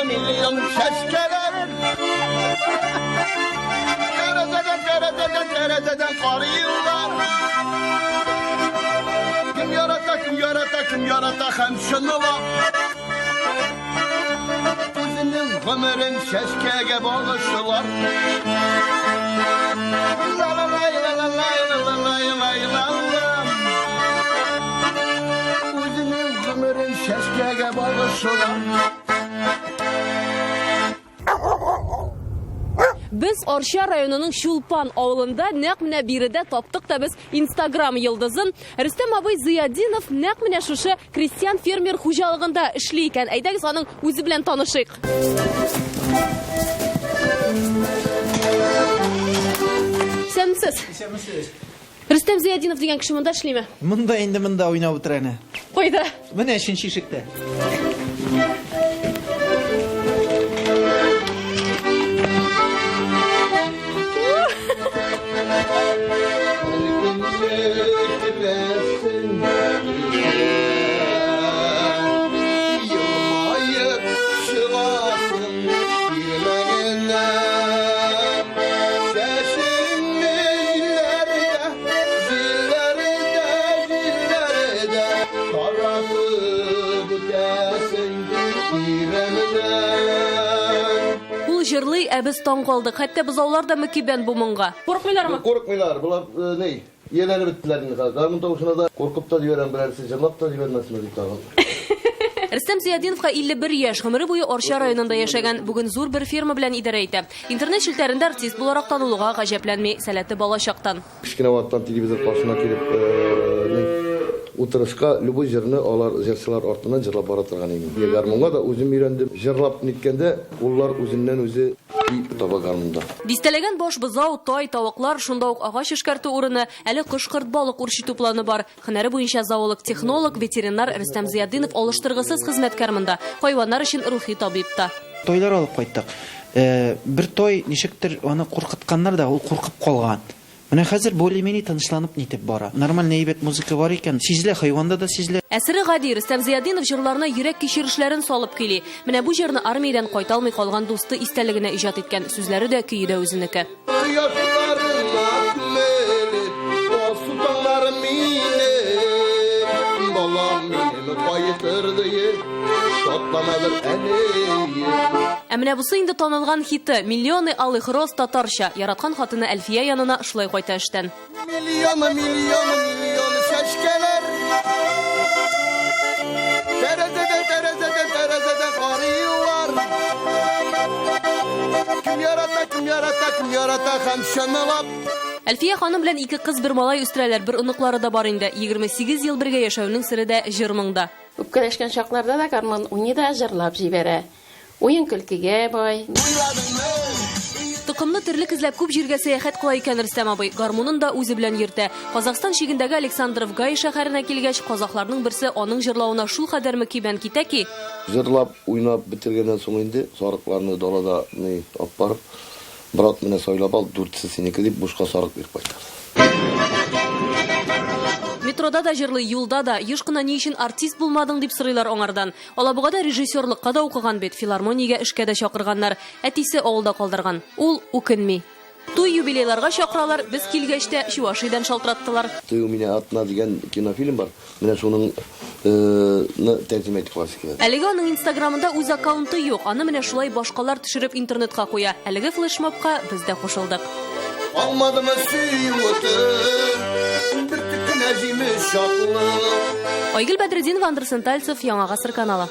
milyon şeşkeler. Terezeden arıyorlar. Kim yarata hemşinler. Özünün ömrün şeşkeye bağışırlar. Özünün ömrün şeşkeye bağışırlar. Biz Orşa rayonunun Şulpan avılında nәq менә биредә таптык та без Instagram йылдызын. Рөстәм абый Зыядинов нәq менә шушы крестьян фермер хуҗалыгында эшли икән. Әйдәгез аның үзе белән танышыйк. Сәмсез. Рөстәм Зыядинов дигән кеше монда эшлиме? Монда уйнап утыра әнә. Кайда? Менә 3нче ишектә. Ул җырлый, ә без таң калдык. Хәтта бозаулар да мөкибән бу моңга. Курыкмыйлармы? Korkmaylar. Bunlar ne? Yerleri bittiler. Garmın tavuşuna da korkup da diyorum birerisi cırlap da divermesin dedik tağın. Рөстәм Зыядиновка 51 яшь, гомере буе Орча районында яшәгән, бүген зур бер ферма белән идарә итә. Интернет челтәрендә артист буларак танылуга гаҗәпләнми, сәләте балачактан. Кичкене вакыттан телевизор каршына килеп, утырышка любой җырны алар җырчылар артыннан җырлап бара торган иде. Гармунга да үзем өйрәндем. Җырлап ниткәндә, уллар үзеннән үзе таба гармунда. Дистәләгән баш бозау, тай, тавыклар, шунда ук агач эшкәртү урыны, әле кош-корт балык үрчетү планы бар. Һөнәре буенча зоолог, технолог, ветеринар Рөстәм Зыядинов алыштыргысыз хезмәткәр монда. Хайваннар өчен рухи табиб та. Тойлар алып кайттык. Бер той ничектер аны куркытканнар да, ул куркып калган. Менә хәзер более-менее тынычланып нитеп бара. Нормаль әйбәт музыка бар икән, сизелә, хайванда да сизелә. Әсере гади Рөстәм Зыядинов җырларына йөрәк кичерешләрен салып кили. Менә бу җырны армиядән кайталмый калган дусты истәлегенә иҗат иткән, сүзләре дә көе дә үзенеке. Ә менә бусы инде танылган хиты «Миллионы алых роз» татарча. Яраткан хатыны Әлфия янына шулай кайта эштән. Milyonu şeşkeler. Terezeden arıyorlar. Kim yarata hemşinler. Әлфия ханым белән ике кыз, бер малай үстерәләр, бер оныклары да бар инде. 28 ел бергә яшәүнең сире дә җырмыңда. Үпкәләшкән чакларда да гармон уйный да җырлап җибәрә. Уен көлкегә бай. Токымны терлек эзләп күп җиргә сәяхәт кыла икән Рөстәм абый. Гармунын да үзе белән йөртә. Казакстан шигендәге Александровгай шәһәренә килгәч, казакларның берсе аның җырлавына шул кадәр мөкибән китә ки, Җырлап, уйнап бетергәннән соң инде сарыкларны далада алып барып, брат менә сайлап ал, 4-се синеке дип бушка сарык биреп кайтты. метрода да җырлый, юлда да. Еш кына ни өчен артист булмадың дип сорыйлар аңардан. Алабугада режиссерлыкка да укыган бит, филармониягә эшкә дә чакырганнар. Әтисе авылда калдырган. Ул үкенми. Туй юбилейларга чакыралар, без килгәч тә Чувашиядән шалтыраттылар. Туй у меня атна дигән кинофильм бар. Менә шуның тәрҗемә итеп классика. Әлегә аның Инстаграмында үз аккаунты юк. Аны менә шулай башкалар төшереп интернетка куя. Әлеге флешмобка без дә кушылдык. Almadım süyütü, bir tükün əzimi şaklı. Айгөл Бәдретдинова, Андер Сентальцев, Яңа Гасыр каналы.